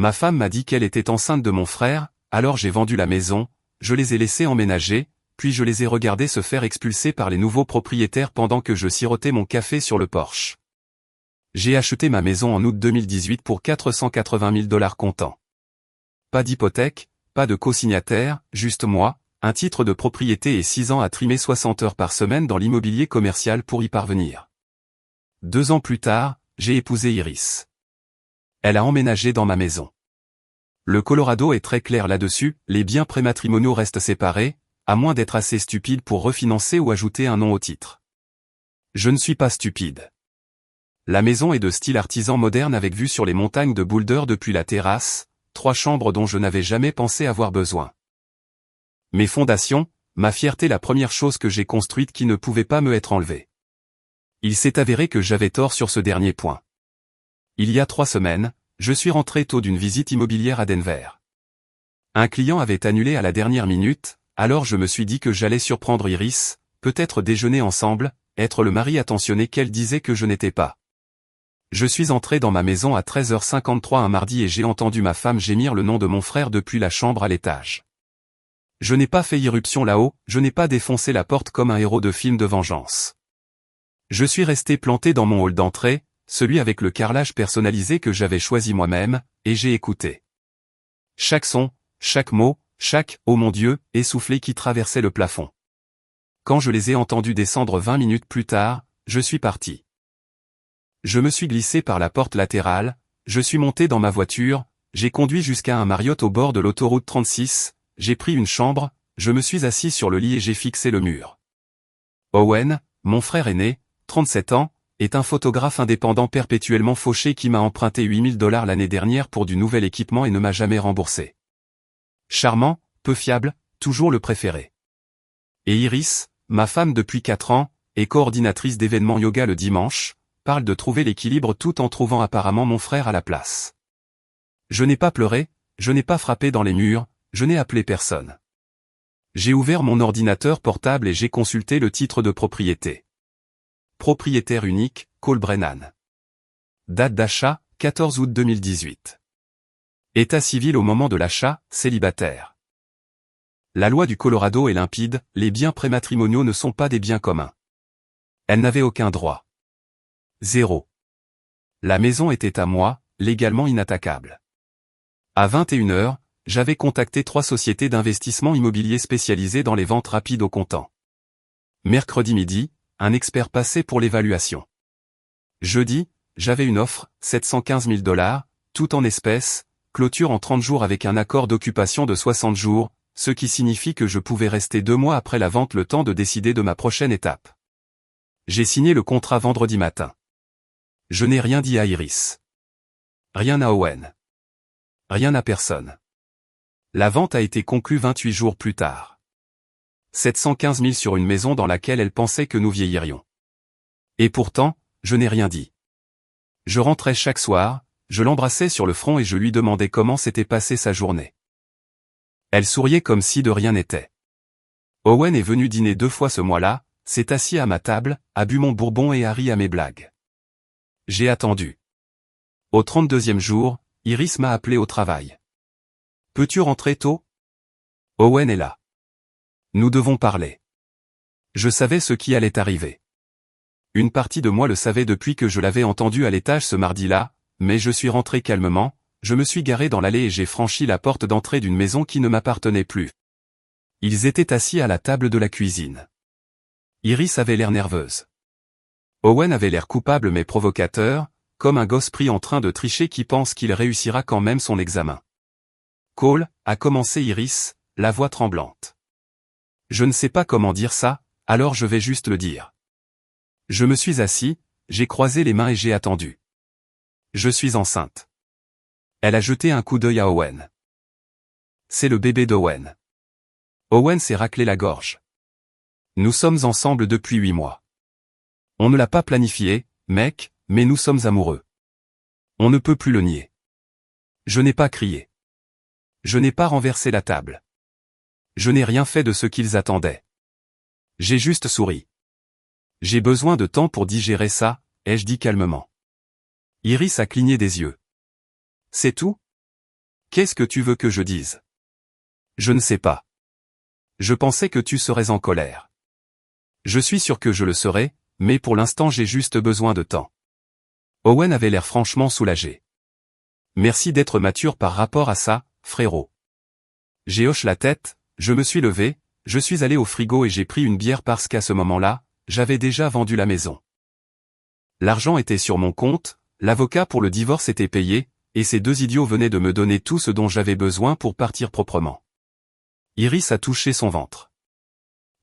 Ma femme m'a dit qu'elle était enceinte de mon frère, alors j'ai vendu la maison, je les ai laissés emménager, puis je les ai regardés se faire expulser par les nouveaux propriétaires pendant que je sirotais mon café sur le porche. J'ai acheté ma maison en août 2018 pour 480 000 $ comptant. Pas d'hypothèque, pas de co-signataire, juste moi, un titre de propriété et 6 ans à trimer 60 heures par semaine dans l'immobilier commercial pour y parvenir. 2 ans plus tard, j'ai épousé Iris. Elle a emménagé dans ma maison. Le Colorado est très clair là-dessus, les biens prématrimoniaux restent séparés, à moins d'être assez stupide pour refinancer ou ajouter un nom au titre. Je ne suis pas stupide. La maison est de style artisan moderne avec vue sur les montagnes de Boulder depuis la terrasse, 3 chambres dont je n'avais jamais pensé avoir besoin. Mes fondations, ma fierté, la première chose que j'ai construite qui ne pouvait pas me être enlevée. Il s'est avéré que j'avais tort sur ce dernier point. Il y a 3 semaines, je suis rentré tôt d'une visite immobilière à Denver. Un client avait annulé à la dernière minute, alors je me suis dit que j'allais surprendre Iris, peut-être déjeuner ensemble, être le mari attentionné qu'elle disait que je n'étais pas. Je suis entré dans ma maison à 13h53 un mardi et j'ai entendu ma femme gémir le nom de mon frère depuis la chambre à l'étage. Je n'ai pas fait irruption là-haut, je n'ai pas défoncé la porte comme un héros de film de vengeance. Je suis resté planté dans mon hall d'entrée, celui avec le carrelage personnalisé que j'avais choisi moi-même, et j'ai écouté. Chaque son, chaque mot, chaque « oh mon Dieu » essoufflé qui traversait le plafond. Quand je les ai entendus descendre 20 minutes plus tard, je suis parti. Je me suis glissé par la porte latérale, je suis monté dans ma voiture, j'ai conduit jusqu'à un Marriott au bord de l'autoroute 36, j'ai pris une chambre, je me suis assis sur le lit et j'ai fixé le mur. Owen, mon frère aîné, 37 ans, est un photographe indépendant perpétuellement fauché qui m'a emprunté 8 000 $ l'année dernière pour du nouvel équipement et ne m'a jamais remboursé. Charmant, peu fiable, toujours le préféré. Et Iris, ma femme depuis 4 ans, est coordinatrice d'événements yoga le dimanche, parle de trouver l'équilibre tout en trouvant apparemment mon frère à la place. Je n'ai pas pleuré, je n'ai pas frappé dans les murs, je n'ai appelé personne. J'ai ouvert mon ordinateur portable et j'ai consulté le titre de propriété. Propriétaire unique, Cole Brennan. Date d'achat, 14 août 2018. État civil au moment de l'achat, célibataire. La loi du Colorado est limpide, les biens prématrimoniaux ne sont pas des biens communs. Elle n'avait aucun droit. 0. La maison était à moi, légalement inattaquable. À 21h, j'avais contacté 3 sociétés d'investissement immobilier spécialisées dans les ventes rapides au comptant. Mercredi midi, un expert passait pour l'évaluation. Jeudi, j'avais une offre, 715 000 $, tout en espèces, clôture en 30 jours avec un accord d'occupation de 60 jours, ce qui signifie que je pouvais rester 2 mois après la vente le temps de décider de ma prochaine étape. J'ai signé le contrat vendredi matin. Je n'ai rien dit à Iris. Rien à Owen. Rien à personne. La vente a été conclue 28 jours plus tard. 715 000 sur une maison dans laquelle elle pensait que nous vieillirions. Et pourtant, je n'ai rien dit. Je rentrais chaque soir, je l'embrassais sur le front et je lui demandais comment s'était passée sa journée. Elle souriait comme si de rien n'était. Owen est venu dîner 2 fois ce mois-là, s'est assis à ma table, a bu mon bourbon et a ri à mes blagues. J'ai attendu. Au 32e jour, Iris m'a appelé au travail. Peux-tu rentrer tôt? Owen est là. Nous devons parler. Je savais ce qui allait arriver. Une partie de moi le savait depuis que je l'avais entendu à l'étage ce mardi-là, mais je suis rentré calmement, je me suis garé dans l'allée et j'ai franchi la porte d'entrée d'une maison qui ne m'appartenait plus. Ils étaient assis à la table de la cuisine. Iris avait l'air nerveuse. Owen avait l'air coupable mais provocateur, comme un gosse pris en train de tricher qui pense qu'il réussira quand même son examen. Cole, a commencé Iris, la voix tremblante. Je ne sais pas comment dire ça, alors je vais juste le dire. Je me suis assis, j'ai croisé les mains et j'ai attendu. Je suis enceinte. Elle a jeté un coup d'œil à Owen. C'est le bébé d'Owen. Owen s'est raclé la gorge. Nous sommes ensemble depuis 8 mois. On ne l'a pas planifié, mec, mais nous sommes amoureux. On ne peut plus le nier. Je n'ai pas crié. Je n'ai pas renversé la table. Je n'ai rien fait de ce qu'ils attendaient. J'ai juste souri. J'ai besoin de temps pour digérer ça, ai-je dit calmement. Iris a cligné des yeux. C'est tout? Qu'est-ce que tu veux que je dise? Je ne sais pas. Je pensais que tu serais en colère. Je suis sûr que je le serai, mais pour l'instant j'ai juste besoin de temps. Owen avait l'air franchement soulagé. Merci d'être mature par rapport à ça, frérot. J'ai hoché la tête, je me suis levé, je suis allé au frigo et j'ai pris une bière parce qu'à ce moment-là, j'avais déjà vendu la maison. L'argent était sur mon compte, l'avocat pour le divorce était payé, et ces deux idiots venaient de me donner tout ce dont j'avais besoin pour partir proprement. Iris a touché son ventre.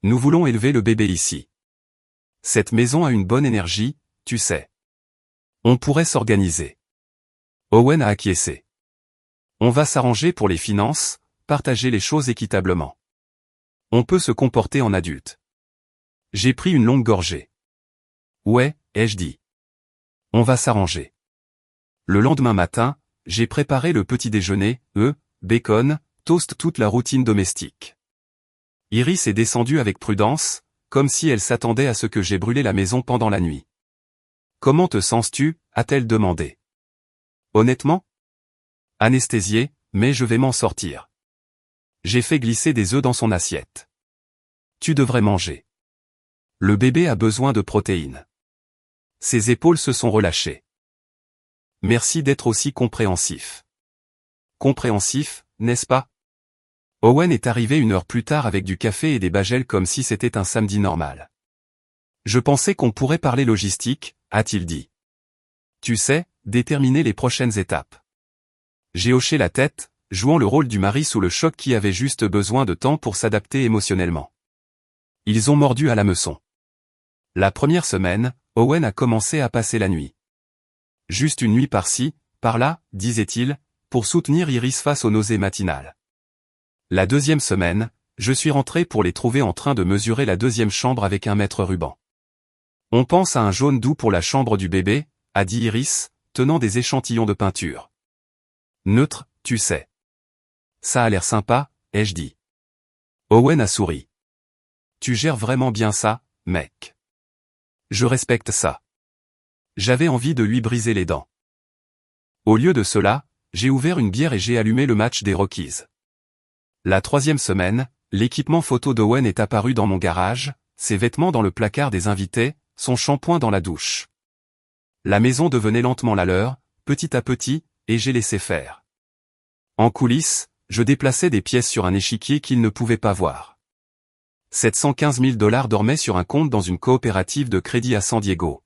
Nous voulons élever le bébé ici. Cette maison a une bonne énergie, tu sais. On pourrait s'organiser. Owen a acquiescé. On va s'arranger pour les finances, partager les choses équitablement. On peut se comporter en adulte. J'ai pris une longue gorgée. Ouais, ai-je dit. On va s'arranger. Le lendemain matin, j'ai préparé le petit déjeuner, bacon, toast, toute la routine domestique. Iris est descendue avec prudence, comme si elle s'attendait à ce que j'ai brûlé la maison pendant la nuit. Comment te sens-tu? A-t-elle demandé. Honnêtement? Anesthésiée, mais je vais m'en sortir. J'ai fait glisser des œufs dans son assiette. Tu devrais manger. Le bébé a besoin de protéines. Ses épaules se sont relâchées. Merci d'être aussi compréhensif. Compréhensif, n'est-ce pas? Owen est arrivé 1 heure plus tard avec du café et des bagels comme si c'était un samedi normal. Je pensais qu'on pourrait parler logistique, a-t-il dit. Tu sais, déterminer les prochaines étapes. J'ai hoché la tête, jouant le rôle du mari sous le choc qui avait juste besoin de temps pour s'adapter émotionnellement. Ils ont mordu à l'hameçon. La première semaine, Owen a commencé à passer la nuit. Juste une nuit par-ci, par-là, disait-il, pour soutenir Iris face aux nausées matinales. La deuxième semaine, je suis rentré pour les trouver en train de mesurer la deuxième chambre avec un mètre ruban. On pense à un jaune doux pour la chambre du bébé, a dit Iris, tenant des échantillons de peinture. Neutre, tu sais. Ça a l'air sympa, ai-je dit. Owen a souri. Tu gères vraiment bien ça, mec. Je respecte ça. J'avais envie de lui briser les dents. Au lieu de cela, j'ai ouvert une bière et j'ai allumé le match des Rockies. La troisième semaine, l'équipement photo d'Owen est apparu dans mon garage, ses vêtements dans le placard des invités, son shampoing dans la douche. La maison devenait lentement la leur, petit à petit, et j'ai laissé faire. En coulisses, je déplaçais des pièces sur un échiquier qu'ils ne pouvaient pas voir. 715 000 $ dormaient sur un compte dans une coopérative de crédit à San Diego.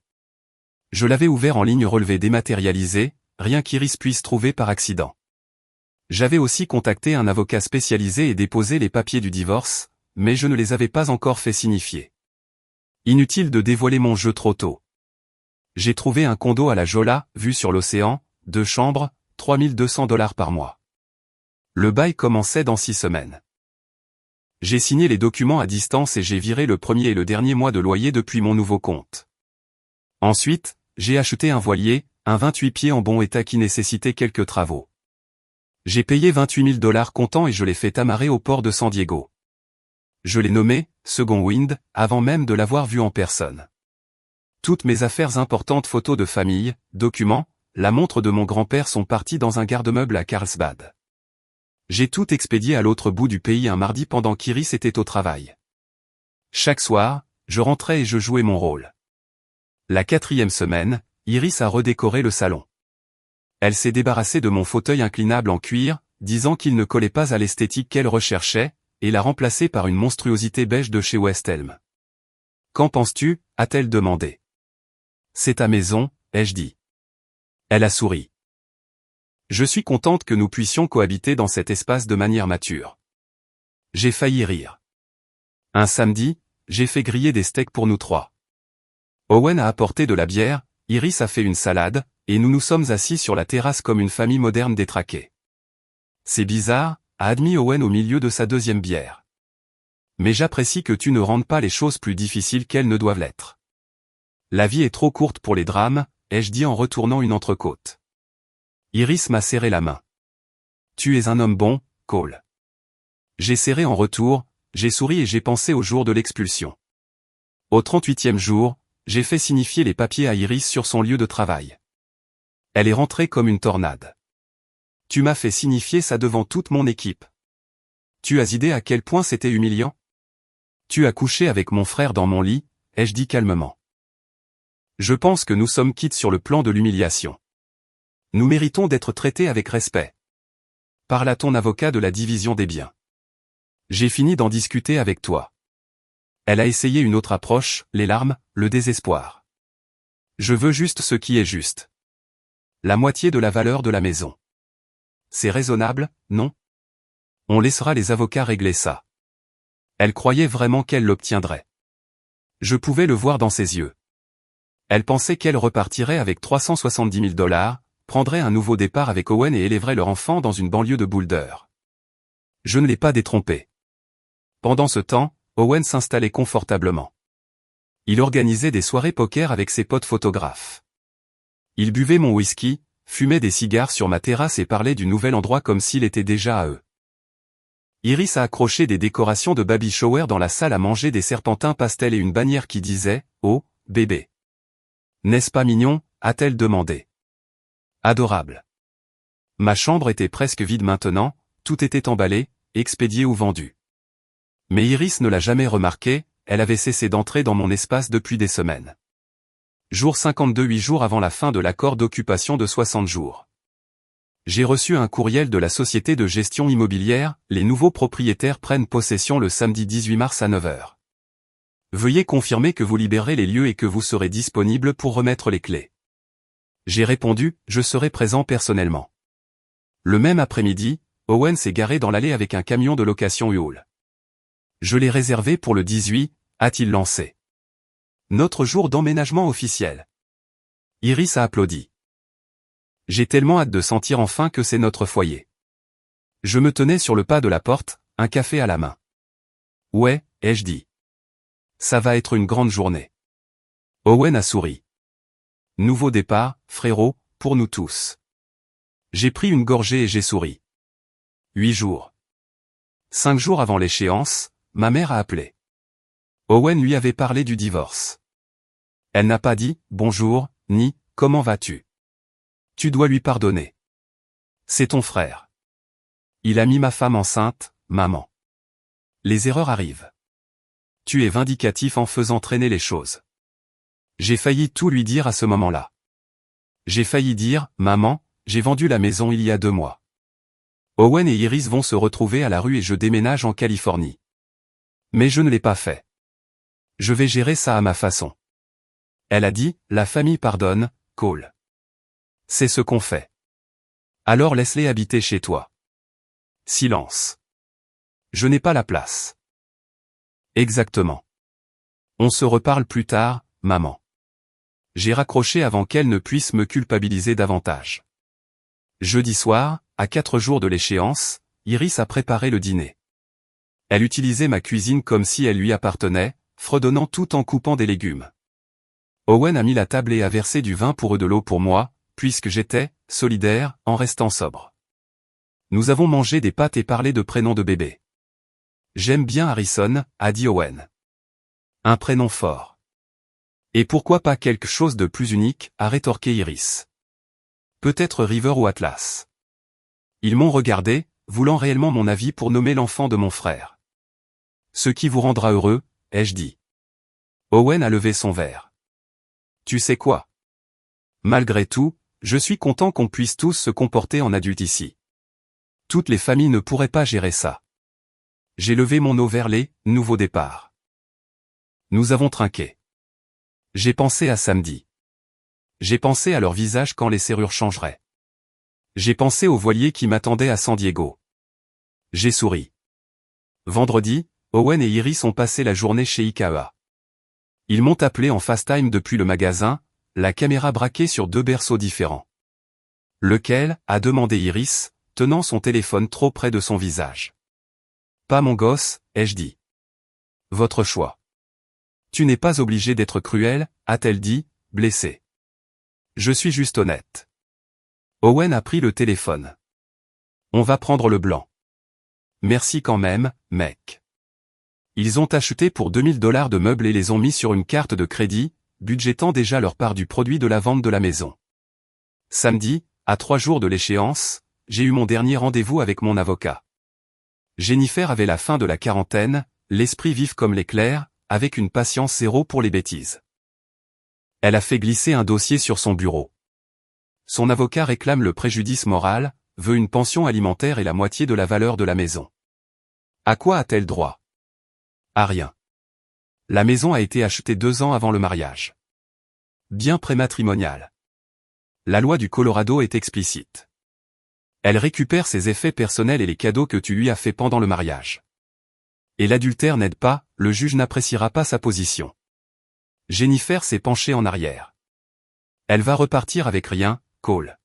Je l'avais ouvert en ligne relevé dématérialisé, rien qu'Iris puisse trouver par accident. J'avais aussi contacté un avocat spécialisé et déposé les papiers du divorce, mais je ne les avais pas encore fait signifier. Inutile de dévoiler mon jeu trop tôt. J'ai trouvé un condo à la Jolla, vue sur l'océan, 2 chambres, 3 200 $ par mois. Le bail commençait dans 6 semaines. J'ai signé les documents à distance et j'ai viré le premier et le dernier mois de loyer depuis mon nouveau compte. Ensuite, j'ai acheté un voilier, un 28 pieds en bon état qui nécessitait quelques travaux. J'ai payé 28 000 $ comptant et je l'ai fait amarrer au port de San Diego. Je l'ai nommé « Second Wind » avant même de l'avoir vu en personne. Toutes mes affaires importantes, photos de famille, documents, la montre de mon grand-père sont partis dans un garde-meuble à Carlsbad. J'ai tout expédié à l'autre bout du pays un mardi pendant qu'Iris était au travail. Chaque soir, je rentrais et je jouais mon rôle. La 4e semaine, Iris a redécoré le salon. Elle s'est débarrassée de mon fauteuil inclinable en cuir, disant qu'il ne collait pas à l'esthétique qu'elle recherchait, et l'a remplacé par une monstruosité beige de chez West Elm. Qu'en penses-tu? A-t-elle demandé. C'est ta maison, ai-je dit. Elle a souri. Je suis contente que nous puissions cohabiter dans cet espace de manière mature. J'ai failli rire. Un samedi, j'ai fait griller des steaks pour nous 3. Owen a apporté de la bière, Iris a fait une salade, et nous nous sommes assis sur la terrasse comme une famille moderne détraquée. C'est bizarre, a admis Owen au milieu de sa 2e bière. Mais j'apprécie que tu ne rendes pas les choses plus difficiles qu'elles ne doivent l'être. La vie est trop courte pour les drames, ai-je dit en retournant une entrecôte. Iris m'a serré la main. Tu es un homme bon, Cole. J'ai serré en retour, j'ai souri et j'ai pensé au jour de l'expulsion. Au 38e jour, j'ai fait signifier les papiers à Iris sur son lieu de travail. Elle est rentrée comme une tornade. Tu m'as fait signifier ça devant toute mon équipe. Tu as idée à quel point c'était humiliant? Tu as couché avec mon frère dans mon lit, ai-je dit calmement. Je pense que nous sommes quittes sur le plan de l'humiliation. Nous méritons d'être traités avec respect. Parle à ton avocat de la division des biens. J'ai fini d'en discuter avec toi. Elle a essayé une autre approche, les larmes, le désespoir. Je veux juste ce qui est juste. La moitié de la valeur de la maison. C'est raisonnable, non? On laissera les avocats régler ça. Elle croyait vraiment qu'elle l'obtiendrait. Je pouvais le voir dans ses yeux. Elle pensait qu'elle repartirait avec 370 000 $, prendrait un nouveau départ avec Owen et élèverait leur enfant dans une banlieue de Boulder. Je ne l'ai pas détrompée. Pendant ce temps, Owen s'installait confortablement. Il organisait des soirées poker avec ses potes photographes. Il buvait mon whisky, fumait des cigares sur ma terrasse et parlait du nouvel endroit comme s'il était déjà à eux. Iris a accroché des décorations de baby shower dans la salle à manger, des serpentins pastels et une bannière qui disait « Oh, bébé ». N'est-ce pas mignon, a-t-elle demandé. Adorable. Ma chambre était presque vide maintenant, tout était emballé, expédié ou vendu. Mais Iris ne l'a jamais remarqué, elle avait cessé d'entrer dans mon espace depuis des semaines. Jour 52, 8 jours avant la fin de l'accord d'occupation de 60 jours. J'ai reçu un courriel de la société de gestion immobilière, les nouveaux propriétaires prennent possession le samedi 18 mars à 9 h. Veuillez confirmer que vous libérez les lieux et que vous serez disponible pour remettre les clés. J'ai répondu, je serai présent personnellement. Le même après-midi, Owen s'est garé dans l'allée avec un camion de location Hull. Je l'ai réservé pour le 18, a-t-il lancé. Notre jour d'emménagement officiel. Iris a applaudi. J'ai tellement hâte de sentir enfin que c'est notre foyer. Je me tenais sur le pas de la porte, un café à la main. Ouais, ai-je dit. Ça va être une grande journée. Owen a souri. Nouveau départ, frérot, pour nous tous. J'ai pris une gorgée et j'ai souri. 8 jours. 5 jours avant l'échéance, ma mère a appelé. Owen lui avait parlé du divorce. Elle n'a pas dit « bonjour » ni « comment vas-tu ». Tu dois lui pardonner. C'est ton frère. Il a mis ma femme enceinte, maman. Les erreurs arrivent. Tu es vindicatif en faisant traîner les choses. J'ai failli tout lui dire à ce moment-là. J'ai failli dire « maman, j'ai vendu la maison il y a 2 mois. Owen et Iris vont se retrouver à la rue et je déménage en Californie. » Mais je ne l'ai pas fait. Je vais gérer ça à ma façon. Elle a dit, la famille pardonne, Cole. C'est ce qu'on fait. Alors laisse-les habiter chez toi. Silence. Je n'ai pas la place. Exactement. On se reparle plus tard, maman. J'ai raccroché avant qu'elle ne puisse me culpabiliser davantage. Jeudi soir, à 4 jours de l'échéance, Iris a préparé le dîner. Elle utilisait ma cuisine comme si elle lui appartenait, fredonnant tout en coupant des légumes. Owen a mis la table et a versé du vin pour eux de l'eau pour moi, puisque j'étais solidaire, en restant sobre. Nous avons mangé des pâtes et parlé de prénoms de bébé. J'aime bien Harrison, a dit Owen. Un prénom fort. Et pourquoi pas quelque chose de plus unique, a rétorqué Iris. Peut-être River ou Atlas. Ils m'ont regardé, voulant réellement mon avis pour nommer l'enfant de mon frère. Ce qui vous rendra heureux, ai-je dit. Owen a levé son verre. Tu sais quoi? Malgré tout, je suis content qu'on puisse tous se comporter en adultes ici. Toutes les familles ne pourraient pas gérer ça. J'ai levé mon eau vers les « nouveaux départs ». Nous avons trinqué. J'ai pensé à samedi. J'ai pensé à leur visage quand les serrures changeraient. J'ai pensé aux voiliers qui m'attendaient à San Diego. J'ai souri. Vendredi, Owen et Iris ont passé la journée chez IKEA. Ils m'ont appelé en FaceTime depuis le magasin, la caméra braquée sur 2 berceaux différents. Lequel, a demandé Iris, tenant son téléphone trop près de son visage. Pas mon gosse, ai-je dit. Votre choix. Tu n'es pas obligé d'être cruel, a-t-elle dit, blessée. Je suis juste honnête. Owen a pris le téléphone. On va prendre le blanc. Merci quand même, mec. Ils ont acheté pour 2000 $ de meubles et les ont mis sur une carte de crédit, budgétant déjà leur part du produit de la vente de la maison. Samedi, à 3 jours de l'échéance, j'ai eu mon dernier rendez-vous avec mon avocat. Jennifer avait la fin de la quarantaine, l'esprit vif comme l'éclair, avec une patience zéro pour les bêtises. Elle a fait glisser un dossier sur son bureau. Son avocat réclame le préjudice moral, veut une pension alimentaire et la moitié de la valeur de la maison. À quoi a-t-elle droit? À rien. La maison a été achetée 2 ans avant le mariage. Bien prématrimonial. La loi du Colorado est explicite. Elle récupère ses effets personnels et les cadeaux que tu lui as fait pendant le mariage. Et l'adultère n'aide pas, le juge n'appréciera pas sa position. Jennifer s'est penchée en arrière. Elle va repartir avec rien, Cole.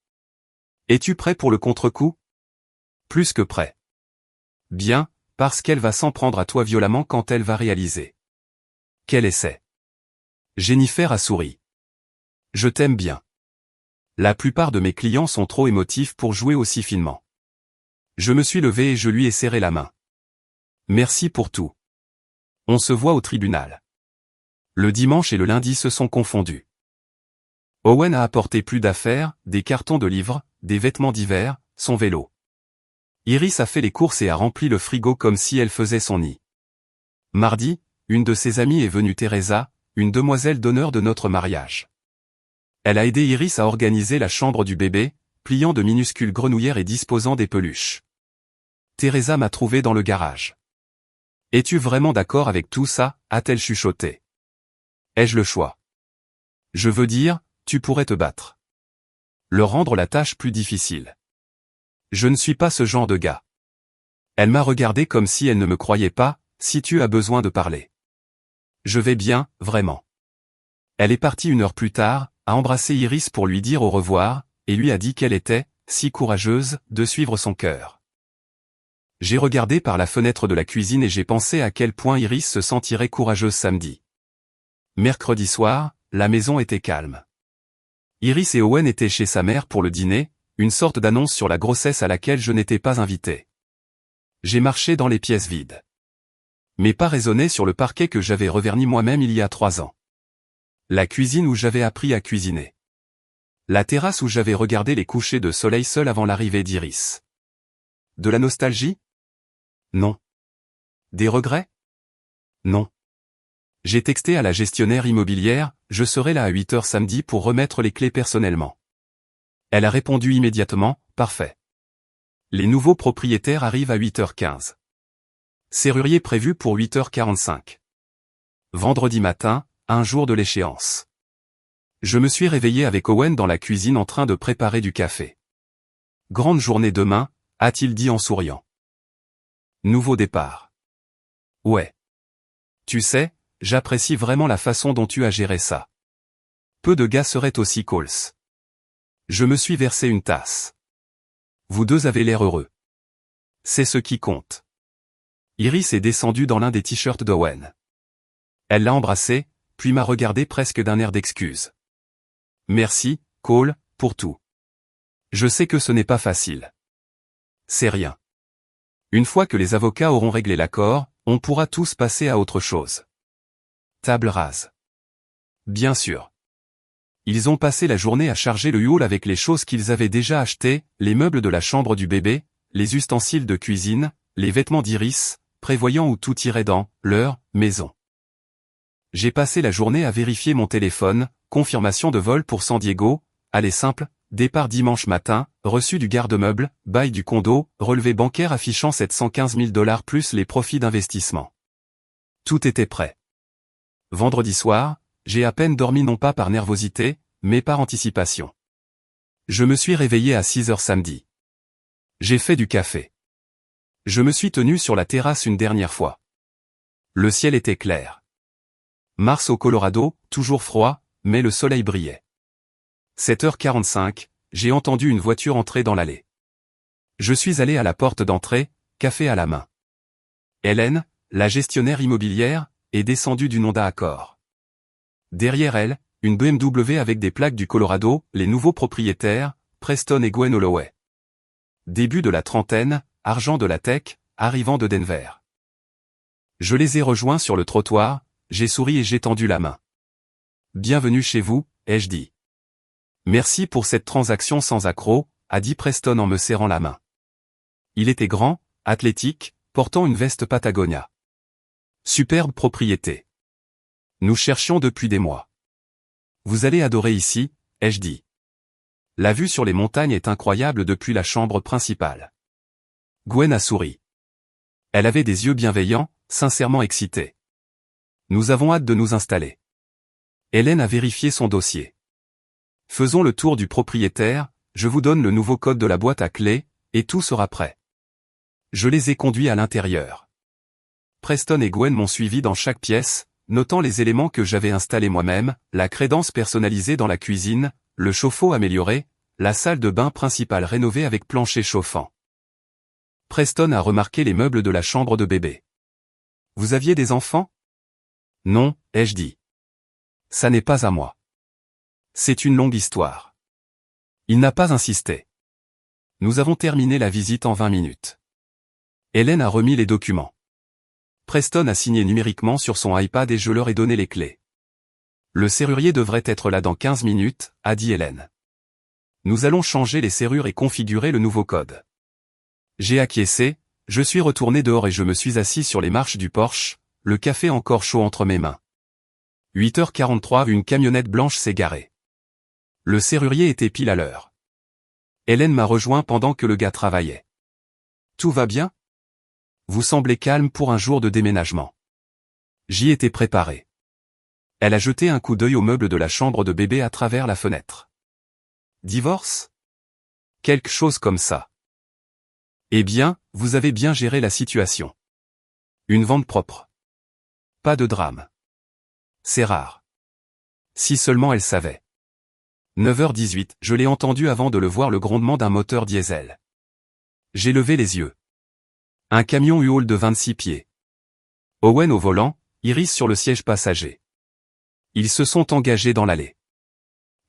Es-tu prêt pour le contre-coup? Plus que prêt. Bien, parce qu'elle va s'en prendre à toi violemment quand elle va réaliser. Quel essai? Jennifer a souri. Je t'aime bien. La plupart de mes clients sont trop émotifs pour jouer aussi finement. Je me suis levé et je lui ai serré la main. Merci pour tout. On se voit au tribunal. Le dimanche et le lundi se sont confondus. Owen a apporté plus d'affaires, des cartons de livres, des vêtements d'hiver, son vélo. Iris a fait les courses et a rempli le frigo comme si elle faisait son nid. Mardi, une de ses amies est venue, Teresa, une demoiselle d'honneur de notre mariage. Elle a aidé Iris à organiser la chambre du bébé, pliant de minuscules grenouillères et disposant des peluches. Teresa m'a trouvé dans le garage. Es-tu vraiment d'accord avec tout ça, a-t-elle chuchoté. Ai-je le choix? Je veux dire, tu pourrais te battre. Le rendre la tâche plus difficile. Je ne suis pas ce genre de gars. Elle m'a regardé comme si elle ne me croyait pas, si tu as besoin de parler. Je vais bien, vraiment. Elle est partie 1 heure plus tard, a embrassé Iris pour lui dire au revoir, et lui a dit qu'elle était, si courageuse, de suivre son cœur. J'ai regardé par la fenêtre de la cuisine et j'ai pensé à quel point Iris se sentirait courageuse samedi. Mercredi soir, la maison était calme. Iris et Owen étaient chez sa mère pour le dîner, une sorte d'annonce sur la grossesse à laquelle je n'étais pas invité. J'ai marché dans les pièces vides. Mes pas résonnaient sur le parquet que j'avais reverni moi-même il y a 3 ans. La cuisine où j'avais appris à cuisiner. La terrasse où j'avais regardé les couchers de soleil seul avant l'arrivée d'Iris. De la nostalgie? Non. Des regrets? Non. J'ai texté à la gestionnaire immobilière, je serai là à 8 heures samedi pour remettre les clés personnellement. Elle a répondu immédiatement, parfait. Les nouveaux propriétaires arrivent à 8h15. Serrurier prévu pour 8h45. Vendredi matin, un jour de l'échéance. Je me suis réveillé avec Owen dans la cuisine en train de préparer du café. Grande journée demain, a-t-il dit en souriant. Nouveau départ. Ouais. Tu sais, j'apprécie vraiment la façon dont tu as géré ça. Peu de gars seraient aussi cols. Je me suis versé une tasse. Vous deux avez l'air heureux. C'est ce qui compte. Iris est descendue dans l'un des t-shirts d'Owen. Elle l'a embrassé, puis m'a regardé presque d'un air d'excuse. Merci, Cole, pour tout. Je sais que ce n'est pas facile. C'est rien. Une fois que les avocats auront réglé l'accord, on pourra tous passer à autre chose. Table rase. Bien sûr. Ils ont passé la journée à charger le U-Haul avec les choses qu'ils avaient déjà achetées, les meubles de la chambre du bébé, les ustensiles de cuisine, les vêtements d'Iris, prévoyant où tout irait dans leur maison. J'ai passé la journée à vérifier mon téléphone, confirmation de vol pour San Diego, aller simple, départ dimanche matin, reçu du garde-meuble, bail du condo, relevé bancaire affichant 715 000 $ plus les profits d'investissement. Tout était prêt. Vendredi soir, j'ai à peine dormi non pas par nervosité, mais par anticipation. Je me suis réveillé à 6 heures samedi. J'ai fait du café. Je me suis tenu sur la terrasse une dernière fois. Le ciel était clair. Mars au Colorado, toujours froid, mais le soleil brillait. 7h45, j'ai entendu une voiture entrer dans l'allée. Je suis allé à la porte d'entrée, café à la main. Hélène, la gestionnaire immobilière, est descendue d'une Honda Accord. Derrière elle, une BMW avec des plaques du Colorado, les nouveaux propriétaires, Preston et Gwen Holloway. Début de la trentaine, argent de la tech, arrivant de Denver. Je les ai rejoints sur le trottoir, j'ai souri et j'ai tendu la main. Bienvenue chez vous, ai-je dit. Merci pour cette transaction sans accroc, a dit Preston en me serrant la main. Il était grand, athlétique, portant une veste Patagonia. Superbe propriété. Nous cherchions depuis des mois. Vous allez adorer ici, ai-je dit. La vue sur les montagnes est incroyable depuis la chambre principale. Gwen a souri. Elle avait des yeux bienveillants, sincèrement excités. Nous avons hâte de nous installer. Hélène a vérifié son dossier. Faisons le tour du propriétaire, je vous donne le nouveau code de la boîte à clés, et tout sera prêt. Je les ai conduits à l'intérieur. Preston et Gwen m'ont suivi dans chaque pièce, notant les éléments que j'avais installés moi-même, la crédence personnalisée dans la cuisine, le chauffe-eau amélioré, la salle de bain principale rénovée avec plancher chauffant. Preston a remarqué les meubles de la chambre de bébé. Vous aviez des enfants? Non, ai-je dit. Ça n'est pas à moi. C'est une longue histoire. Il n'a pas insisté. Nous avons terminé la visite en 20 minutes. Hélène a remis les documents. Preston a signé numériquement sur son iPad et je leur ai donné les clés. Le serrurier devrait être là dans 15 minutes, a dit Hélène. Nous allons changer les serrures et configurer le nouveau code. J'ai acquiescé, je suis retourné dehors et je me suis assis sur les marches du Porsche, le café encore chaud entre mes mains. 8h43, une camionnette blanche s'est garée. Le serrurier était pile à l'heure. Hélène m'a rejoint pendant que le gars travaillait. Tout va bien? Vous semblez calme pour un jour de déménagement. J'y étais préparé. Elle a jeté un coup d'œil aux meubles de la chambre de bébé à travers la fenêtre. Divorce? Quelque chose comme ça. Eh bien, vous avez bien géré la situation. Une vente propre. Pas de drame. C'est rare. Si seulement elle savait. 9h18, je l'ai entendu avant de le voir le grondement d'un moteur diesel. J'ai levé les yeux. Un camion U-Haul de 26 pieds. Owen au volant, Iris sur le siège passager. Ils se sont engagés dans l'allée.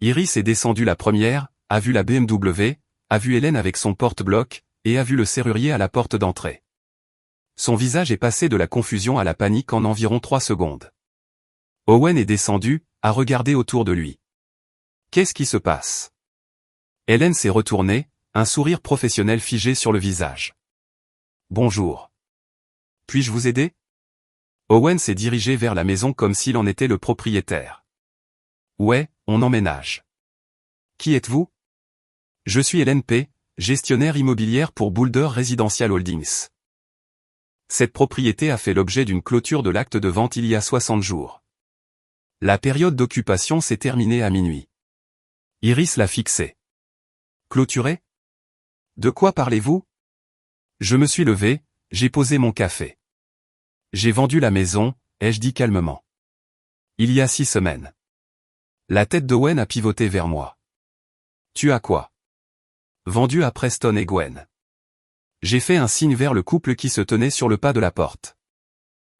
Iris est descendue la première, a vu la BMW, a vu Hélène avec son porte-bloc, et a vu le serrurier à la porte d'entrée. Son visage est passé de la confusion à la panique en environ 3 secondes. Owen est descendu, a regardé autour de lui. Qu'est-ce qui se passe? Hélène s'est retournée, un sourire professionnel figé sur le visage. Bonjour. Puis-je vous aider? Owen s'est dirigé vers la maison comme s'il en était le propriétaire. Ouais, on emménage. Qui êtes-vous? Je suis Hélène P., gestionnaire immobilière pour Boulder Residential Holdings. Cette propriété a fait l'objet d'une clôture de l'acte de vente il y a 60 jours. La période d'occupation s'est terminée à minuit. Iris l'a fixée. Clôturée? De quoi parlez-vous? Je me suis levé, j'ai posé mon café. J'ai vendu la maison, ai-je dit calmement. Il y a 6 semaines. La tête d'Owen a pivoté vers moi. Tu as quoi? Vendu à Preston et Gwen. J'ai fait un signe vers le couple qui se tenait sur le pas de la porte.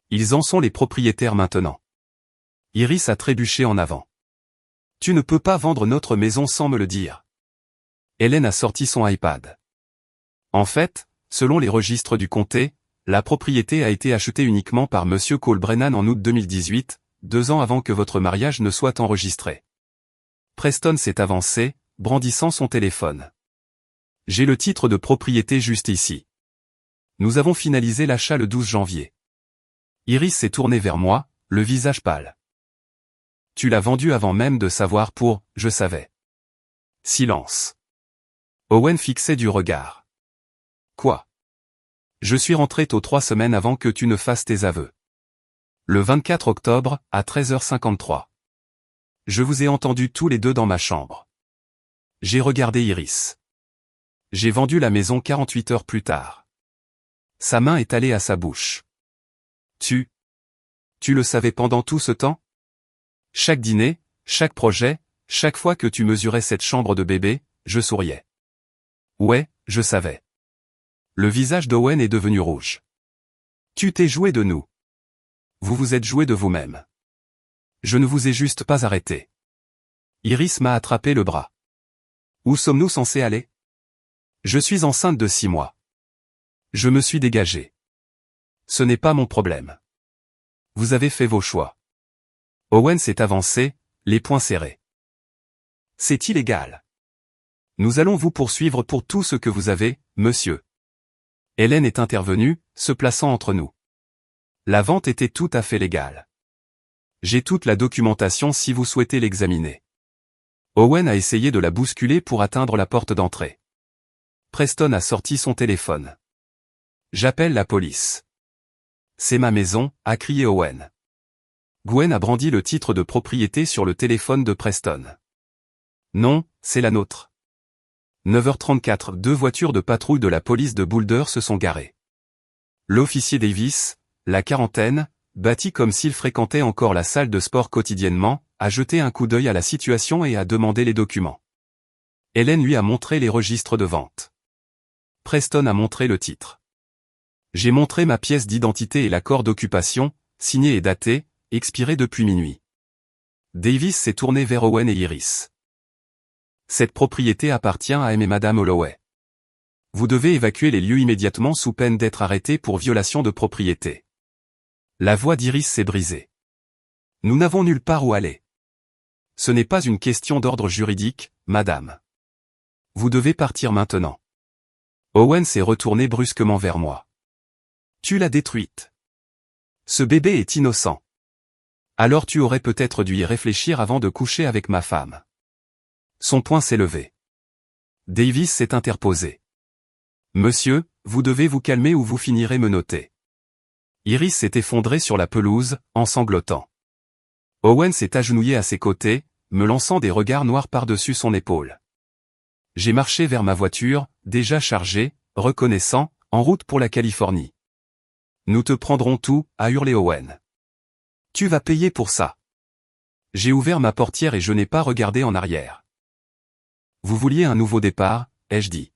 Ils en sont les propriétaires maintenant. Iris a trébuché en avant. Tu ne peux pas vendre notre maison sans me le dire. Hélène a sorti son iPad. En fait, selon les registres du comté, la propriété a été achetée uniquement par Monsieur Cole Brennan en août 2018, 2 ans avant que votre mariage ne soit enregistré. Preston s'est avancé, brandissant son téléphone. J'ai le titre de propriété juste ici. Nous avons finalisé l'achat le 12 janvier. Iris s'est tournée vers moi, le visage pâle. Tu l'as vendu avant même de savoir pour, je savais. Silence. Owen fixait du regard. Quoi? Je suis rentré tôt 3 semaines avant que tu ne fasses tes aveux. Le 24 octobre, à 13h53. Je vous ai entendus tous les deux dans ma chambre. J'ai regardé Iris. J'ai vendu la maison 48 heures plus tard. Sa main est allée à sa bouche. Tu le savais pendant tout ce temps? Chaque dîner, chaque projet, chaque fois que tu mesurais cette chambre de bébé, je souriais. Ouais, je savais. Le visage d'Owen est devenu rouge. Tu t'es joué de nous. Vous vous êtes joué de vous-même. Je ne vous ai juste pas arrêté. Iris m'a attrapé le bras. Où sommes-nous censés aller? Je suis enceinte de 6 mois. Je me suis dégagé. Ce n'est pas mon problème. Vous avez fait vos choix. Owen s'est avancé, les poings serrés. C'est illégal. Nous allons vous poursuivre pour tout ce que vous avez, monsieur. Hélène est intervenue, se plaçant entre nous. La vente était tout à fait légale. J'ai toute la documentation si vous souhaitez l'examiner. Owen a essayé de la bousculer pour atteindre la porte d'entrée. Preston a sorti son téléphone. J'appelle la police. C'est ma maison, a crié Owen. Gwen a brandi le titre de propriété sur le téléphone de Preston. Non, c'est la nôtre. 9h34, 2 voitures de patrouille de la police de Boulder se sont garées. L'officier Davis, la quarantaine, bâti comme s'il fréquentait encore la salle de sport quotidiennement, a jeté un coup d'œil à la situation et a demandé les documents. Hélène lui a montré les registres de vente. Preston a montré le titre. J'ai montré ma pièce d'identité et l'accord d'occupation, signé et daté, expiré depuis minuit. Davis s'est tourné vers Owen et Iris. Cette propriété appartient à M et Madame Holloway. Vous devez évacuer les lieux immédiatement sous peine d'être arrêté pour violation de propriété. La voix d'Iris s'est brisée. Nous n'avons nulle part où aller. Ce n'est pas une question d'ordre juridique, madame. Vous devez partir maintenant. Owen s'est retourné brusquement vers moi. Tu l'as détruite. Ce bébé est innocent. Alors tu aurais peut-être dû y réfléchir avant de coucher avec ma femme. Son poing s'est levé. Davis s'est interposé. Monsieur, vous devez vous calmer ou vous finirez menotté. Iris s'est effondrée sur la pelouse, en sanglotant. Owen s'est agenouillé à ses côtés, me lançant des regards noirs par-dessus son épaule. J'ai marché vers ma voiture, déjà chargée, reconnaissant, en route pour la Californie. Nous te prendrons tout, a hurlé Owen. Tu vas payer pour ça. J'ai ouvert ma portière et je n'ai pas regardé en arrière. Vous vouliez un nouveau départ, ai-je dit.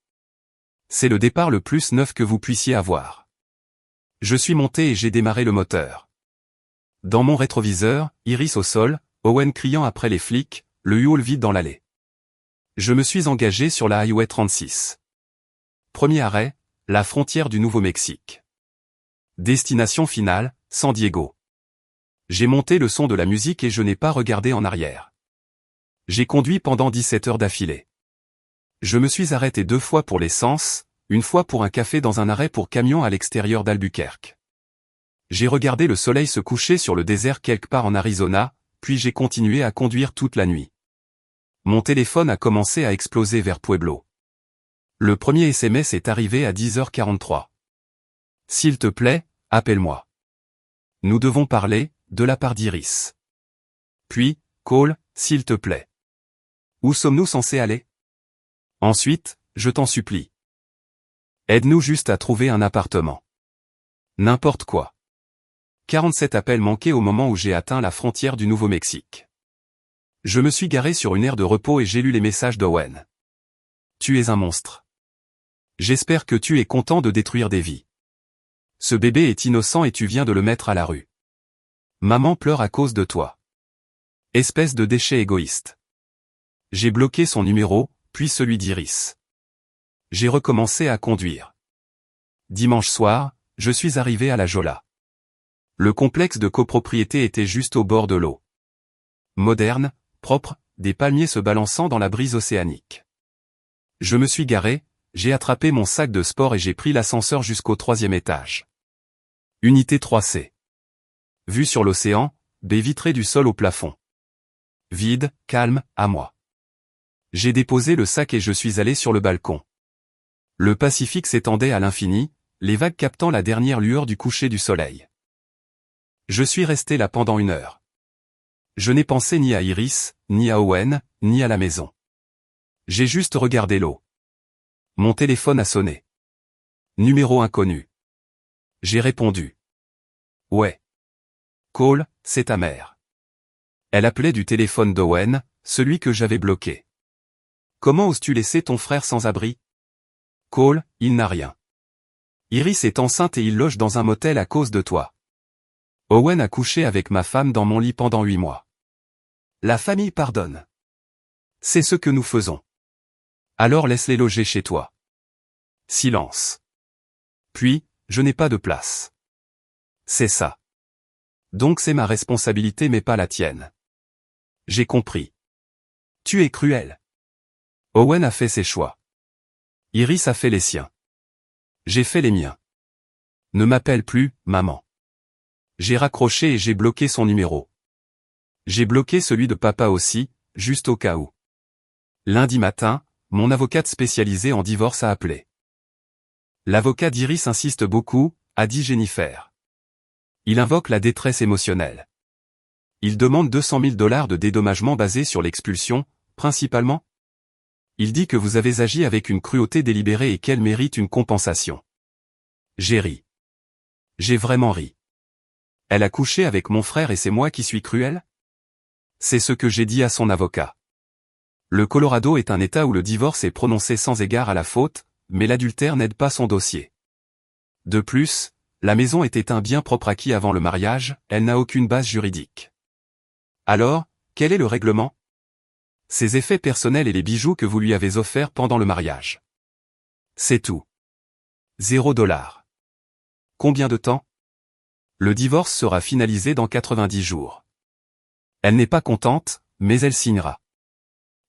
C'est le départ le plus neuf que vous puissiez avoir. Je suis monté et j'ai démarré le moteur. Dans mon rétroviseur, Iris au sol, Owen criant après les flics, le U-Haul vide dans l'allée. Je me suis engagé sur la Highway 36. Premier arrêt, la frontière du Nouveau-Mexique. Destination finale, San Diego. J'ai monté le son de la musique et je n'ai pas regardé en arrière. J'ai conduit pendant 17 heures d'affilée. Je me suis arrêté 2 fois pour l'essence, une fois pour un café dans un arrêt pour camion à l'extérieur d'Albuquerque. J'ai regardé le soleil se coucher sur le désert quelque part en Arizona, puis j'ai continué à conduire toute la nuit. Mon téléphone a commencé à exploser vers Pueblo. Le premier SMS est arrivé à 10h43. S'il te plaît, appelle-moi. Nous devons parler, de la part d'Iris. Puis, call, s'il te plaît. Où sommes-nous censés aller? Ensuite, je t'en supplie. Aide-nous juste à trouver un appartement. N'importe quoi. 47 appels manqués au moment où j'ai atteint la frontière du Nouveau-Mexique. Je me suis garé sur une aire de repos et j'ai lu les messages d'Owen. Tu es un monstre. J'espère que tu es content de détruire des vies. Ce bébé est innocent et tu viens de le mettre à la rue. Maman pleure à cause de toi. Espèce de déchet égoïste. J'ai bloqué son numéro, puis celui d'Iris. J'ai recommencé à conduire. Dimanche soir, je suis arrivé à La Jolla. Le complexe de copropriété était juste au bord de l'eau. Moderne, propre, des palmiers se balançant dans la brise océanique. Je me suis garé, j'ai attrapé mon sac de sport et j'ai pris l'ascenseur jusqu'au 3e étage. Unité 3C. Vue sur l'océan, baie vitrée du sol au plafond. Vide, calme, à moi. J'ai déposé le sac et je suis allé sur le balcon. Le Pacifique s'étendait à l'infini, les vagues captant la dernière lueur du coucher du soleil. Je suis resté là pendant 1 heure. Je n'ai pensé ni à Iris, ni à Owen, ni à la maison. J'ai juste regardé l'eau. Mon téléphone a sonné. Numéro inconnu. J'ai répondu. Ouais. Call, c'est ta mère. Elle appelait du téléphone d'Owen, celui que j'avais bloqué. Comment oses-tu laisser ton frère sans abri? Call, il n'a rien. Iris est enceinte et il loge dans un motel à cause de toi. Owen a couché avec ma femme dans mon lit pendant 8 mois. La famille pardonne. C'est ce que nous faisons. Alors laisse-les loger chez toi. Silence. Puis, je n'ai pas de place. C'est ça. Donc c'est ma responsabilité mais pas la tienne. J'ai compris. Tu es cruel. Owen a fait ses choix. Iris a fait les siens. J'ai fait les miens. Ne m'appelle plus, maman. J'ai raccroché et j'ai bloqué son numéro. J'ai bloqué celui de papa aussi, juste au cas où. Lundi matin, mon avocate spécialisée en divorce a appelé. L'avocat d'Iris insiste beaucoup, a dit Jennifer. Il invoque la détresse émotionnelle. Il demande 200 000 $ de dédommagement basé sur l'expulsion, principalement. Il dit que vous avez agi avec une cruauté délibérée et qu'elle mérite une compensation. J'ai ri. J'ai vraiment ri. Elle a couché avec mon frère et c'est moi qui suis cruel? C'est ce que j'ai dit à son avocat. Le Colorado est un État où le divorce est prononcé sans égard à la faute, mais l'adultère n'aide pas son dossier. De plus, la maison était un bien propre acquis avant le mariage, elle n'a aucune base juridique. Alors, quel est le règlement? Ses effets personnels et les bijoux que vous lui avez offerts pendant le mariage. C'est tout. $0. Combien de temps? Le divorce sera finalisé dans 90 jours. Elle n'est pas contente, mais elle signera.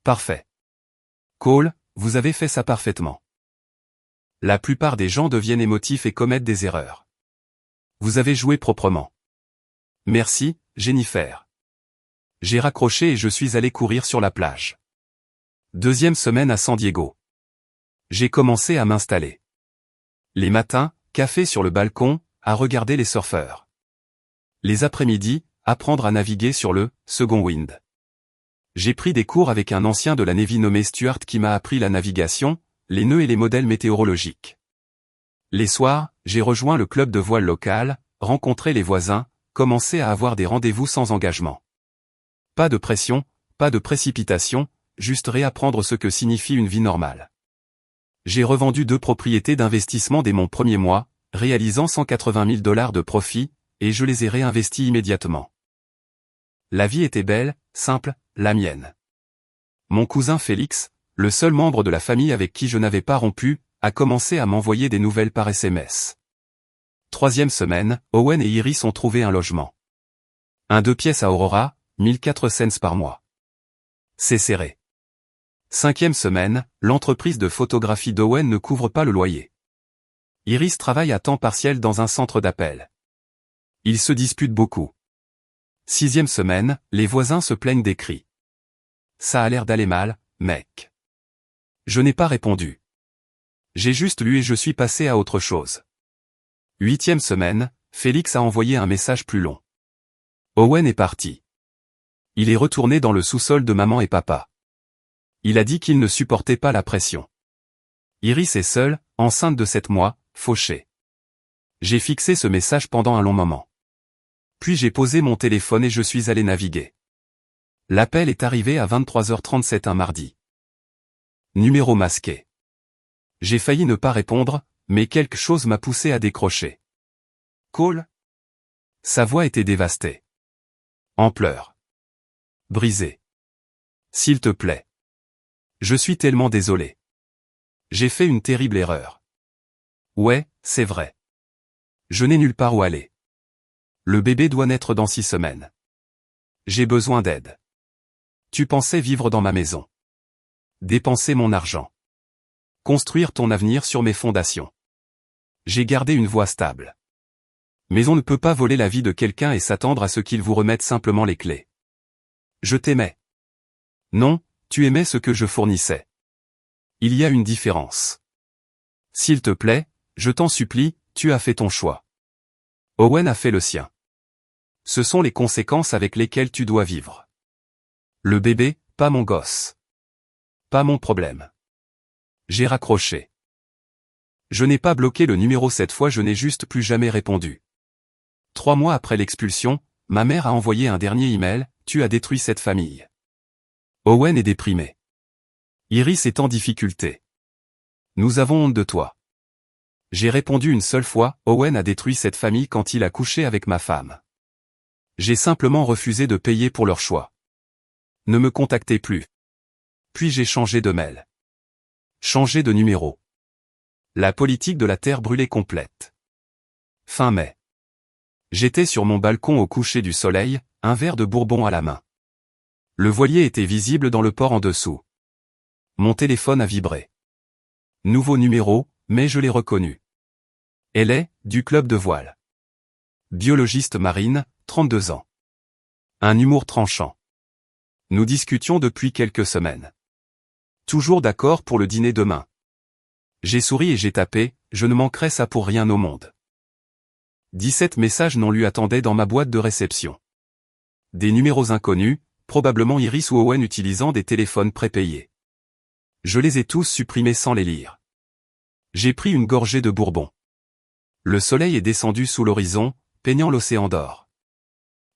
Parfait. Cole, vous avez fait ça parfaitement. La plupart des gens deviennent émotifs et commettent des erreurs. Vous avez joué proprement. Merci, Jennifer. J'ai raccroché et je suis allé courir sur la plage. Deuxième semaine à San Diego. J'ai commencé à m'installer. Les matins, café sur le balcon, à regarder les surfeurs. Les après-midi, apprendre à naviguer sur le second wind. J'ai pris des cours avec un ancien de la Navy nommé Stuart qui m'a appris la navigation, les nœuds et les modèles météorologiques. Les soirs, j'ai rejoint le club de voile local, rencontré les voisins, commencé à avoir des rendez-vous sans engagement. Pas de pression, pas de précipitation, juste réapprendre ce que signifie une vie normale. J'ai revendu 2 propriétés d'investissement dès mon premier mois, réalisant 180 000 $ de profit, et je les ai réinvestis immédiatement. La vie était belle, simple, la mienne. Mon cousin Félix, le seul membre de la famille avec qui je n'avais pas rompu, a commencé à m'envoyer des nouvelles par SMS. Troisième semaine, Owen et Iris ont trouvé un logement. Un 2 pièces à Aurora, 1004 cents par mois. C'est serré. Cinquième semaine, l'entreprise de photographie d'Owen ne couvre pas le loyer. Iris travaille à temps partiel dans un centre d'appel. Ils se disputent beaucoup. Sixième semaine, les voisins se plaignent des cris. Ça a l'air d'aller mal, mec. Je n'ai pas répondu. J'ai juste lu et je suis passé à autre chose. Huitième semaine, Félix a envoyé un message plus long. Owen est parti. Il est retourné dans le sous-sol de maman et papa. Il a dit qu'il ne supportait pas la pression. Iris est seule, enceinte de 7 mois, fauchée. J'ai fixé ce message pendant un long moment. Puis j'ai posé mon téléphone et je suis allé naviguer. L'appel est arrivé à 23h37 un mardi. Numéro masqué. J'ai failli ne pas répondre, mais quelque chose m'a poussé à décrocher. Cole? Sa voix était dévastée. En pleurs. Brisée. S'il te plaît. Je suis tellement désolé. J'ai fait une terrible erreur. Ouais, c'est vrai. Je n'ai nulle part où aller. Le bébé doit naître dans 6 semaines. J'ai besoin d'aide. Tu pensais vivre dans ma maison. Dépenser mon argent. Construire ton avenir sur mes fondations. J'ai gardé une voie stable. Mais on ne peut pas voler la vie de quelqu'un et s'attendre à ce qu'il vous remette simplement les clés. Je t'aimais. Non, tu aimais ce que je fournissais. Il y a une différence. S'il te plaît, je t'en supplie, tu as fait ton choix. Owen a fait le sien. Ce sont les conséquences avec lesquelles tu dois vivre. Le bébé, pas mon gosse. Pas mon problème. J'ai raccroché. Je n'ai pas bloqué le numéro cette fois, je n'ai juste plus jamais répondu. 3 mois après l'expulsion, ma mère a envoyé un dernier email, tu as détruit cette famille. Owen est déprimé. Iris est en difficulté. Nous avons honte de toi. J'ai répondu une seule fois, Owen a détruit cette famille quand il a couché avec ma femme. J'ai simplement refusé de payer pour leur choix. Ne me contactez plus. Puis j'ai changé de mail. Changé de numéro. La politique de la terre brûlée complète. Fin mai. J'étais sur mon balcon au coucher du soleil, un verre de bourbon à la main. Le voilier était visible dans le port en dessous. Mon téléphone a vibré. Nouveau numéro, mais je l'ai reconnu. Elle est, du club de voile. Biologiste marine, 32 ans. Un humour tranchant. Nous discutions depuis quelques semaines. Toujours d'accord pour le dîner demain. J'ai souri et j'ai tapé, je ne manquerai ça pour rien au monde. 17 messages non lus attendaient dans ma boîte de réception. Des numéros inconnus, probablement Iris ou Owen utilisant des téléphones prépayés. Je les ai tous supprimés sans les lire. J'ai pris une gorgée de bourbon. Le soleil est descendu sous l'horizon, peignant l'océan d'or.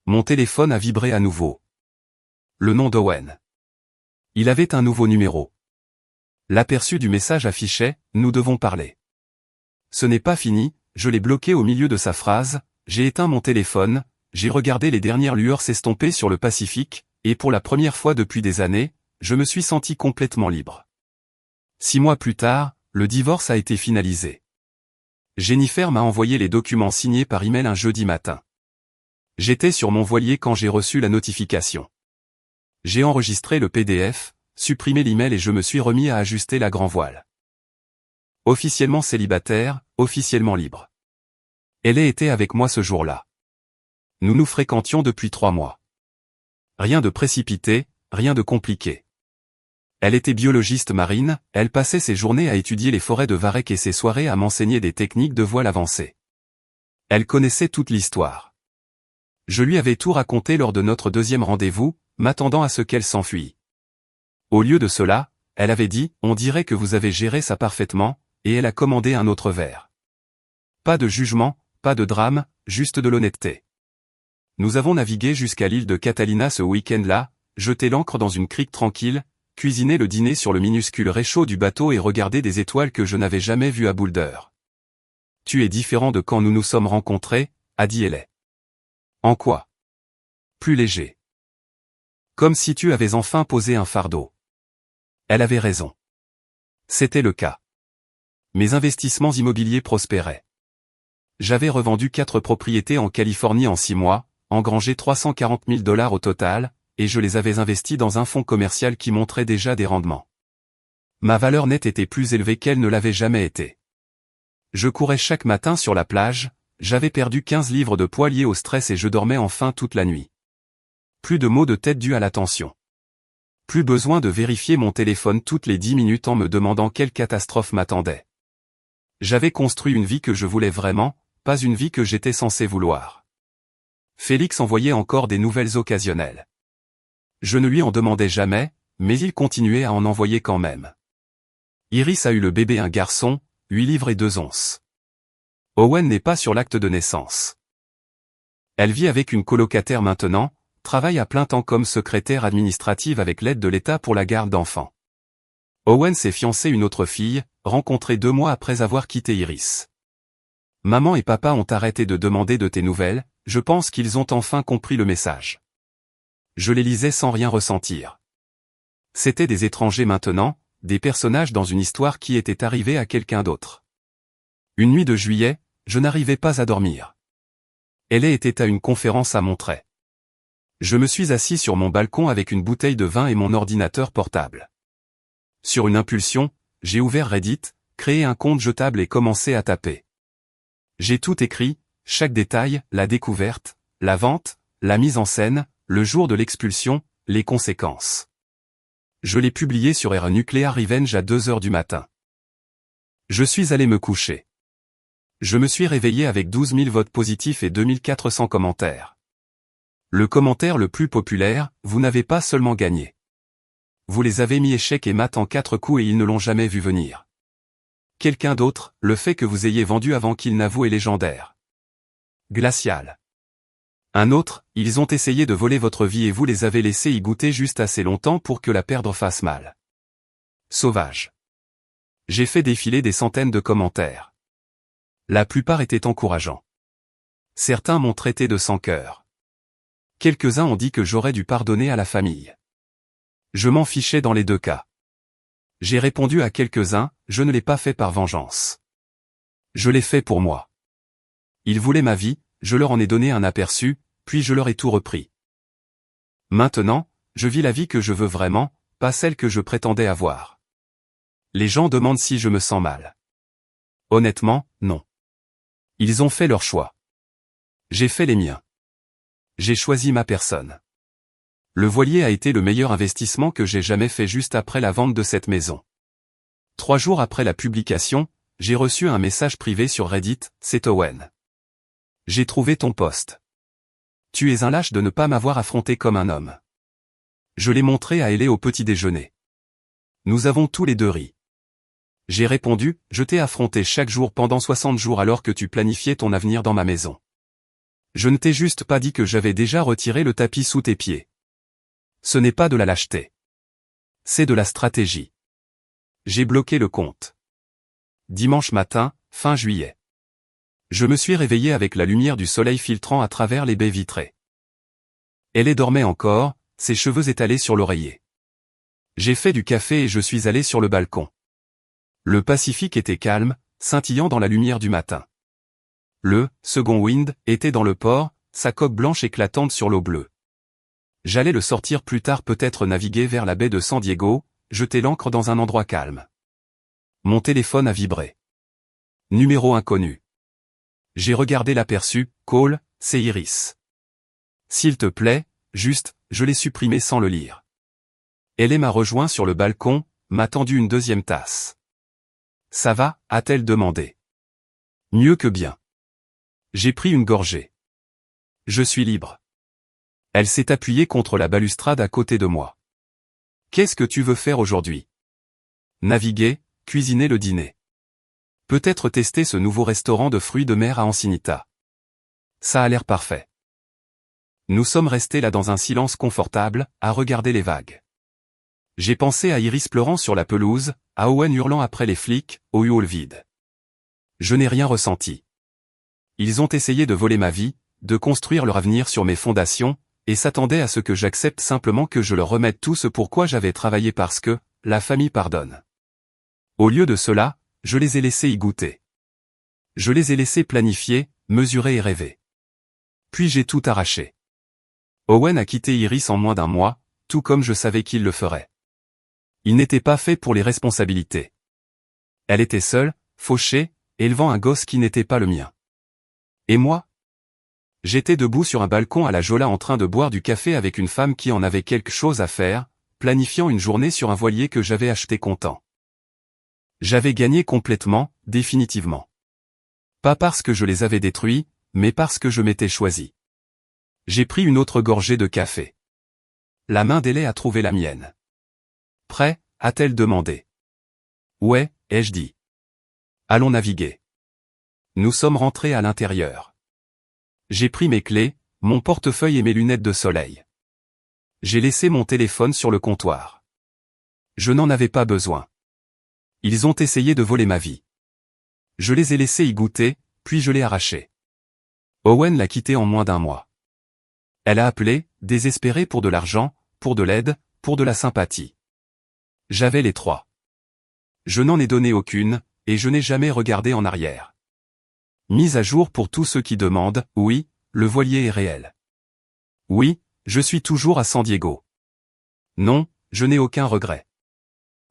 Mon téléphone a vibré à nouveau. Le nom d'Owen. Il avait un nouveau numéro. L'aperçu du message affichait « Nous devons parler ». Ce n'est pas fini, je l'ai bloqué au milieu de sa phrase, j'ai éteint mon téléphone, j'ai regardé les dernières lueurs s'estomper sur le Pacifique, et pour la première fois depuis des années, je me suis senti complètement libre. 6 mois plus tard, le divorce a été finalisé. Jennifer m'a envoyé les documents signés par email un jeudi matin. J'étais sur mon voilier quand j'ai reçu la notification. J'ai enregistré le PDF, supprimé l'email et je me suis remis à ajuster la grand voile. Officiellement célibataire, officiellement libre. Elle était avec moi ce jour-là. Nous nous fréquentions depuis 3 mois. Rien de précipité, rien de compliqué. Elle était biologiste marine, elle passait ses journées à étudier les forêts de Varech et ses soirées à m'enseigner des techniques de voile avancées. Elle connaissait toute l'histoire. Je lui avais tout raconté lors de notre deuxième rendez-vous, m'attendant à ce qu'elle s'enfuit. Au lieu de cela, elle avait dit « On dirait que vous avez géré ça parfaitement », et elle a commandé un autre verre. Pas de jugement, pas de drame, juste de l'honnêteté. Nous avons navigué jusqu'à l'île de Catalina ce week-end-là, jeté l'ancre dans une crique tranquille, cuisiné le dîner sur le minuscule réchaud du bateau et regardé des étoiles que je n'avais jamais vues à Boulder. « Tu es différent de quand nous nous sommes rencontrés », a dit elle. En quoi? Plus léger. Comme si tu avais enfin posé un fardeau. Elle avait raison. C'était le cas. Mes investissements immobiliers prospéraient. J'avais revendu 4 propriétés en Californie en 6 mois, engrangé 340 000 $ au total, et je les avais investis dans un fonds commercial qui montrait déjà des rendements. Ma valeur nette était plus élevée qu'elle ne l'avait jamais été. Je courais chaque matin sur la plage, j'avais perdu 15 livres de poids liés au stress et je dormais enfin toute la nuit. Plus de maux de tête dus à la tension. Plus besoin de vérifier mon téléphone toutes les 10 minutes en me demandant quelle catastrophe m'attendait. J'avais construit une vie que je voulais vraiment, pas une vie que j'étais censé vouloir. Félix envoyait encore des nouvelles occasionnelles. Je ne lui en demandais jamais, mais il continuait à en envoyer quand même. Iris a eu le bébé un garçon, 8 livres et 2 onces. Owen n'est pas sur l'acte de naissance. Elle vit avec une colocataire maintenant, travaille à plein temps comme secrétaire administrative avec l'aide de l'État pour la garde d'enfants. Owen s'est fiancé une autre fille, rencontrée 2 mois après avoir quitté Iris. Maman et papa ont arrêté de demander de tes nouvelles, je pense qu'ils ont enfin compris le message. Je les lisais sans rien ressentir. C'étaient des étrangers maintenant, des personnages dans une histoire qui était arrivée à quelqu'un d'autre. Une nuit de juillet, je n'arrivais pas à dormir. Elle était à une conférence à Monterey. Je me suis assis sur mon balcon avec une bouteille de vin et mon ordinateur portable. Sur une impulsion, j'ai ouvert Reddit, créé un compte jetable et commencé à taper. J'ai tout écrit, chaque détail, la découverte, la vente, la mise en scène, le jour de l'expulsion, les conséquences. Je l'ai publié sur Air Nuclear Revenge à 2 heures du matin. Je suis allé me coucher. Je me suis réveillé avec 12 000 votes positifs et 2400 commentaires. Le commentaire le plus populaire, vous n'avez pas seulement gagné. Vous les avez mis échec et mat en 4 coups et ils ne l'ont jamais vu venir. Quelqu'un d'autre, le fait que vous ayez vendu avant qu'il n'avoue est légendaire. Glacial. Un autre, ils ont essayé de voler votre vie et vous les avez laissés y goûter juste assez longtemps pour que la perdre fasse mal. Sauvage. J'ai fait défiler des centaines de commentaires. La plupart étaient encourageants. Certains m'ont traité de sans cœur. Quelques-uns ont dit que j'aurais dû pardonner à la famille. Je m'en fichais dans les 2 cas. J'ai répondu à quelques-uns, je ne l'ai pas fait par vengeance. Je l'ai fait pour moi. Ils voulaient ma vie, je leur en ai donné un aperçu, puis je leur ai tout repris. Maintenant, je vis la vie que je veux vraiment, pas celle que je prétendais avoir. Les gens demandent si je me sens mal. Honnêtement, non. Ils ont fait leur choix. J'ai fait les miens. J'ai choisi ma personne. Le voilier a été le meilleur investissement que j'ai jamais fait juste après la vente de cette maison. 3 jours après la publication, j'ai reçu un message privé sur Reddit, c'est Owen. J'ai trouvé ton post. Tu es un lâche de ne pas m'avoir affronté comme un homme. Je l'ai montré à Ellie au petit déjeuner. Nous avons tous les deux ri. J'ai répondu, je t'ai affronté chaque jour pendant 60 jours alors que tu planifiais ton avenir dans ma maison. Je ne t'ai juste pas dit que j'avais déjà retiré le tapis sous tes pieds. Ce n'est pas de la lâcheté. C'est de la stratégie. J'ai bloqué le compte. Dimanche matin, fin juillet. Je me suis réveillé avec la lumière du soleil filtrant à travers les baies vitrées. Elle dormait encore, ses cheveux étalés sur l'oreiller. J'ai fait du café et je suis allé sur le balcon. Le Pacifique était calme, scintillant dans la lumière du matin. Le second wind était dans le port, sa coque blanche éclatante sur l'eau bleue. J'allais le sortir plus tard, peut-être naviguer vers la baie de San Diego, jeter l'ancre dans un endroit calme. Mon téléphone a vibré. Numéro inconnu. J'ai regardé l'aperçu, call, c'est Iris. S'il te plaît, juste, je l'ai supprimé sans le lire. Elle m'a rejoint sur le balcon, m'a tendu une deuxième tasse. Ça va, a-t-elle demandé. Mieux que bien. J'ai pris une gorgée. Je suis libre. Elle s'est appuyée contre la balustrade à côté de moi. Qu'est-ce que tu veux faire aujourd'hui? Naviguer, cuisiner le dîner. Peut-être tester ce nouveau restaurant de fruits de mer à Encinita. Ça a l'air parfait. Nous sommes restés là dans un silence confortable, à regarder les vagues. J'ai pensé à Iris pleurant sur la pelouse, à Owen hurlant après les flics, au hall vide. Je n'ai rien ressenti. Ils ont essayé de voler ma vie, de construire leur avenir sur mes fondations, et s'attendaient à ce que j'accepte simplement que je leur remette tout ce pourquoi j'avais travaillé parce que, la famille pardonne. Au lieu de cela, je les ai laissés y goûter. Je les ai laissés planifier, mesurer et rêver. Puis j'ai tout arraché. Owen a quitté Iris en moins d'1 mois, tout comme je savais qu'il le ferait. Il n'était pas fait pour les responsabilités. Elle était seule, fauchée, élevant un gosse qui n'était pas le mien. Et moi? J'étais debout sur un balcon à la Jolla en train de boire du café avec une femme qui en avait quelque chose à faire, planifiant une journée sur un voilier que j'avais acheté content. J'avais gagné complètement, définitivement. Pas parce que je les avais détruits, mais parce que je m'étais choisi. J'ai pris une autre gorgée de café. La main d'Ellie a trouvé la mienne. Prêt, a-t-elle demandé. Ouais, ai-je dit. Allons naviguer. Nous sommes rentrés à l'intérieur. J'ai pris mes clés, mon portefeuille et mes lunettes de soleil. J'ai laissé mon téléphone sur le comptoir. Je n'en avais pas besoin. Ils ont essayé de voler ma vie. Je les ai laissés y goûter, puis je l'ai arraché. Owen l'a quitté en moins d'1 mois. Elle a appelé, désespérée pour de l'argent, pour de l'aide, pour de la sympathie. J'avais les 3. Je n'en ai donné aucune, et je n'ai jamais regardé en arrière. Mise à jour pour tous ceux qui demandent, oui, le voilier est réel. Oui, je suis toujours à San Diego. Non, je n'ai aucun regret.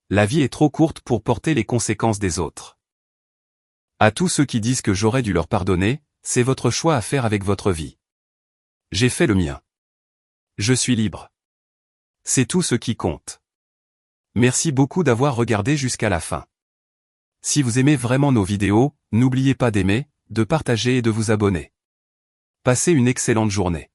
La vie est trop courte pour porter les conséquences des autres. À tous ceux qui disent que j'aurais dû leur pardonner, c'est votre choix à faire avec votre vie. J'ai fait le mien. Je suis libre. C'est tout ce qui compte. Merci beaucoup d'avoir regardé jusqu'à la fin. Si vous aimez vraiment nos vidéos, n'oubliez pas d'aimer, de partager et de vous abonner. Passez une excellente journée.